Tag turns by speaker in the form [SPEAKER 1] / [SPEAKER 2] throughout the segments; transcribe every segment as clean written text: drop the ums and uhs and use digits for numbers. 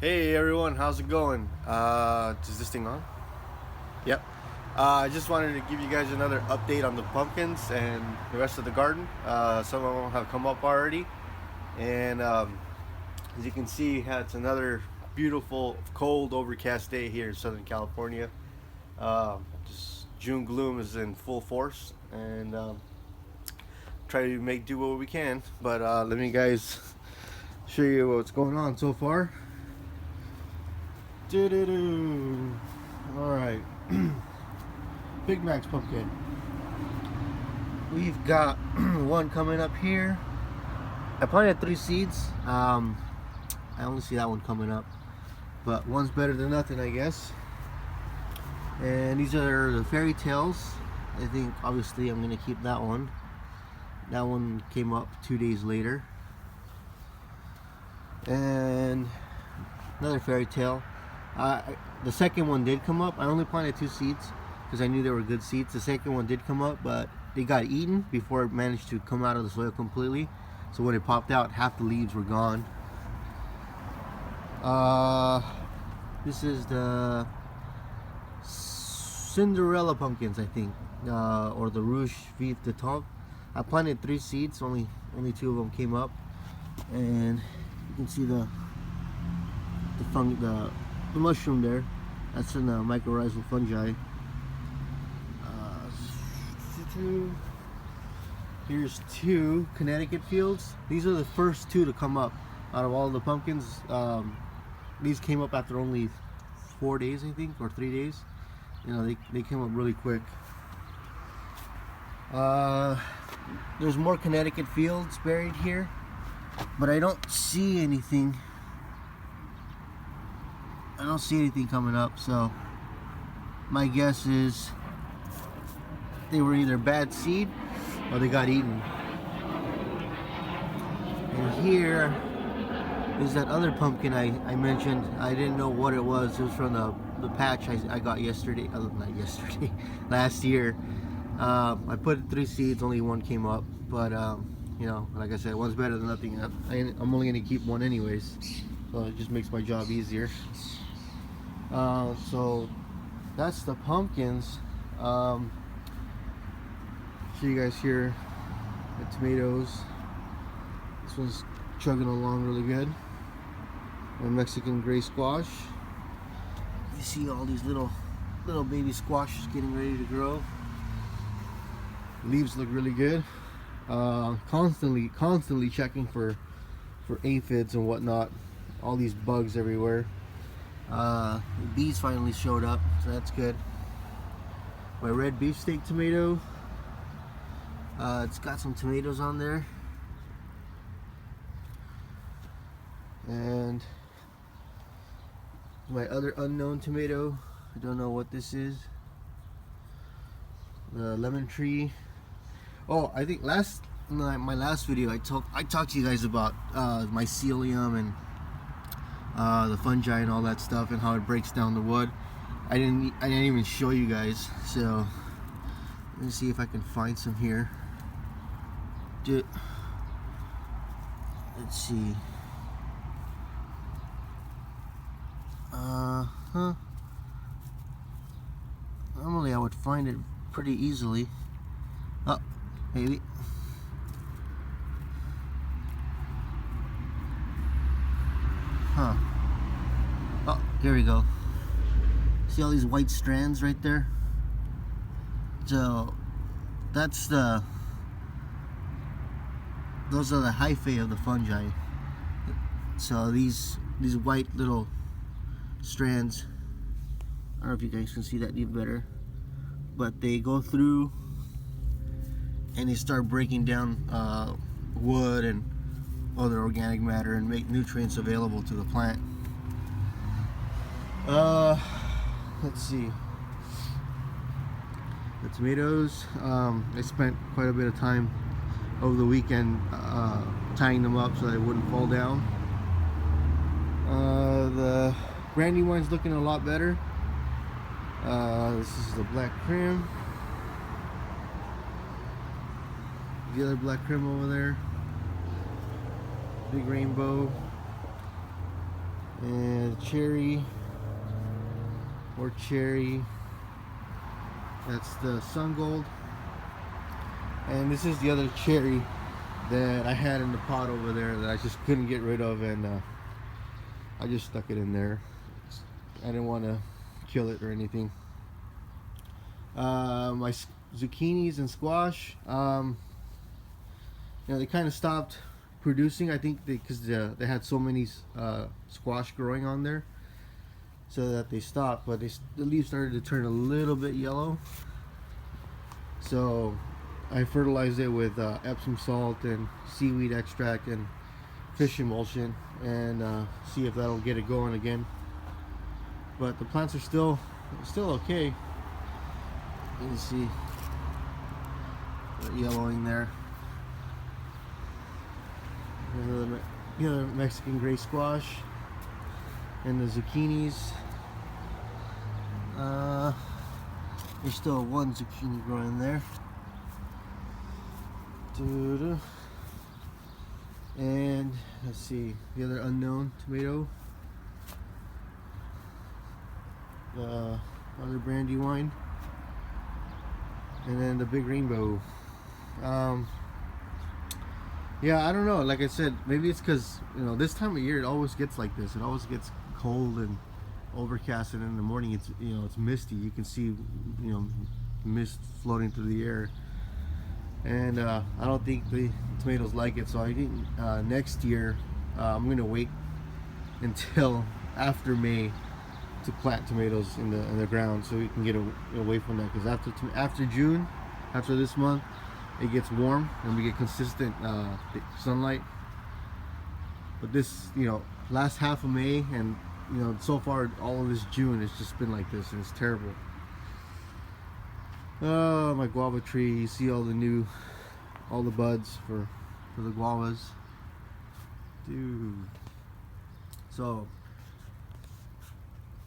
[SPEAKER 1] Hey everyone, how's it going? Is this thing on? Yep. I just wanted to give you guys another update on the pumpkins and the rest of the garden. Some of them have come up already, and as you can see, it's another beautiful, cold, overcast day here in Southern California. Just June gloom is in full force, and try to make do what we can. But let me guys show you what's going on so far. Doo-doo-doo. All right. Big Mac's pumpkin. We've got one coming up here. I planted 3 seeds. I only see that one coming up, but one's better than nothing, I guess. And these are the fairy tales. I think obviously I'm gonna keep that one. That one came up 2 days later. And another fairy tale. The second one did come up. I only planted 2 seeds because I knew they were good seeds. The second one did come up, but they got eaten before it managed to come out of the soil completely. So when it popped out, half the leaves were gone. This is the Cinderella pumpkins, I think, or the Rouge Vive de Temps. I planted 3 seeds. Only 2 of them came up, and you can see the mushroom there. That's in the mycorrhizal fungi. Here's 2 Connecticut fields. These are the first 2 to come up out of all the pumpkins. These came up after only 4 days, I think, or 3 days. You know, they came up really quick. There's more Connecticut fields buried here, but I don't see anything. I don't see anything coming up, so my guess is they were either bad seed or they got eaten. And here is that other pumpkin I mentioned. I didn't know what it was. It was from the patch I got yesterday. Not yesterday, last year. I put 3 seeds, only 1 came up, but you know, like I said, one's better than nothing. I'm only going to keep 1 anyways, so it just makes my job easier. So that's the pumpkins. Show you guys here the tomatoes. This one's chugging along really good. A Mexican gray squash. You see all these little baby squashes getting ready to grow. Leaves look really good. Constantly checking for aphids and whatnot. All these bugs everywhere. Bees finally showed up, so that's good. My red beefsteak tomato. It's got some tomatoes on there. And my other unknown tomato. I don't know what this is. The lemon tree. Oh, I think my last video I talked to you guys about mycelium and the fungi and all that stuff and how it breaks down the wood. I didn't even show you guys, so let me see if I can find some here. Let's see. Normally I would find it pretty easily. Oh, maybe. Huh. Oh, here we go. See all these white strands right there? So those are the hyphae of the fungi. So these white little strands, I don't know if you guys can see that even better, but they go through and they start breaking down wood and other organic matter and make nutrients available to the plant. Let's see. The tomatoes, I spent quite a bit of time over the weekend tying them up so they wouldn't fall down. The brandywine's looking a lot better. This is the black creme. The other black creme over there. Big rainbow. And And cherry, more cherry. That's the sun gold. And this is the other cherry that I had in the pot over there that I just couldn't get rid of, and I just stuck it in there. I didn't want to kill it or anything. My zucchinis and squash, they kind of stopped producing, I think, because they had so many squash growing on there, so that they stopped. But the leaves started to turn a little bit yellow, so I fertilized it with Epsom salt and seaweed extract and fish emulsion, and see if that'll get it going again. But the plants are still okay. You can see the yellowing there. The other Mexican gray squash and the zucchinis. There's still one zucchini growing there. And let's see, the other unknown tomato, the other Brandywine, and then the big rainbow. Yeah, I don't know, like I said, maybe it's because this time of year it always gets like this. It always gets cold and overcast, and in the morning it's misty. You can see mist floating through the air. And I don't think the tomatoes like it, so I think next year I'm gonna wait until after May to plant tomatoes in the ground, so we can get away from that. Because after June, after this month, it gets warm and we get consistent sunlight. But this, last half of May and so far all of this June, it's just been like this, and it's terrible. Oh, my guava tree, you see all the buds for the guavas. Dude. So,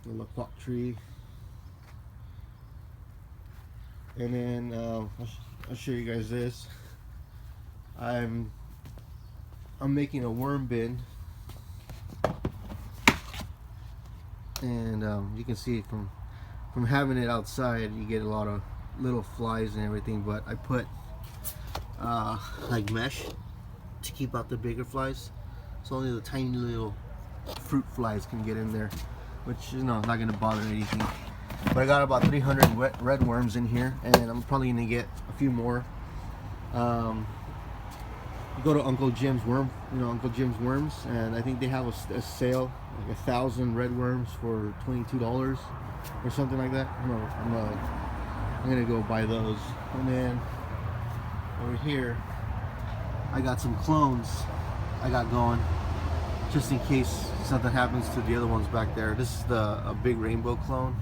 [SPEAKER 1] the loquat tree. And then, I'll show you guys this. I'm making a worm bin. And you can see from having it outside, you get a lot of little flies and everything, but I put like mesh to keep out the bigger flies, so only the tiny little fruit flies can get in there, which not gonna bother anything. But I got about 300 red worms in here, and I'm probably gonna get a few more. You go to Uncle Jim's Uncle Jim's Worms, and I think they have a sale, like 1,000 red worms for $22 or something like that. I'm gonna go buy those. And then over here I got some clones I got going, just in case something happens to the other ones back there. This is a big rainbow clone,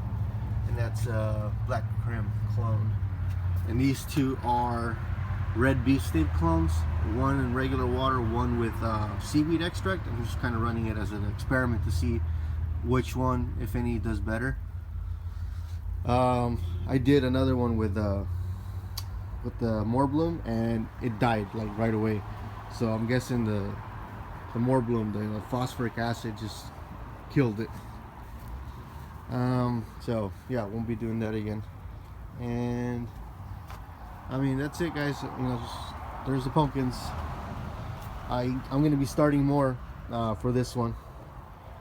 [SPEAKER 1] and that's a black crim clone. And these two are red beefsteak clones, one in regular water, one with seaweed extract. I'm just kind of running it as an experiment to see which one, if any, does better. I did another one with the Morbloom, and it died like right away. So I'm guessing the Morbloom, the phosphoric acid, just killed it. So yeah, won't be doing that again. And I mean, that's it, guys. There's the pumpkins. I'm gonna be starting more for this one,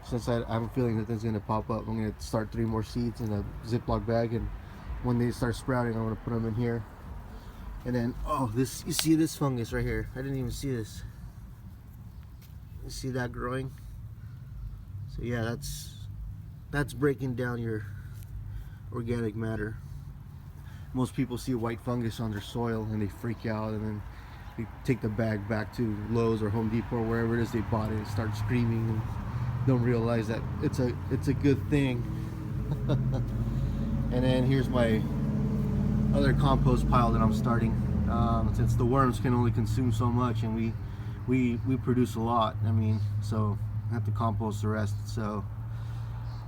[SPEAKER 1] since I have a feeling that it's gonna pop up. I'm gonna start 3 more seeds in a Ziploc bag, and when they start sprouting, I'm gonna put them in here. And then, you see this fungus right here? I didn't even see this. You see that growing? So yeah, that's breaking down your organic matter. Most people see white fungus on their soil and they freak out, and then they take the bag back to Lowe's or Home Depot or wherever it is they bought it and start screaming and don't realize that it's a good thing. And then here's my other compost pile that I'm starting, since the worms can only consume so much, and we produce a lot. I mean, so I have to compost the rest. So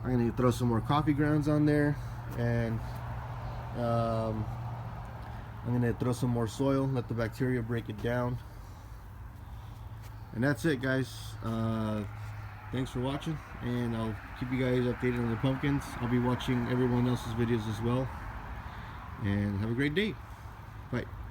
[SPEAKER 1] I'm gonna throw some more coffee grounds on there, and I'm gonna throw some more soil, let the bacteria break it down, and that's it, guys. thanks for watching, and I'll keep you guys updated on the pumpkins. I'll be watching everyone else's videos as well, and have a great day. Bye.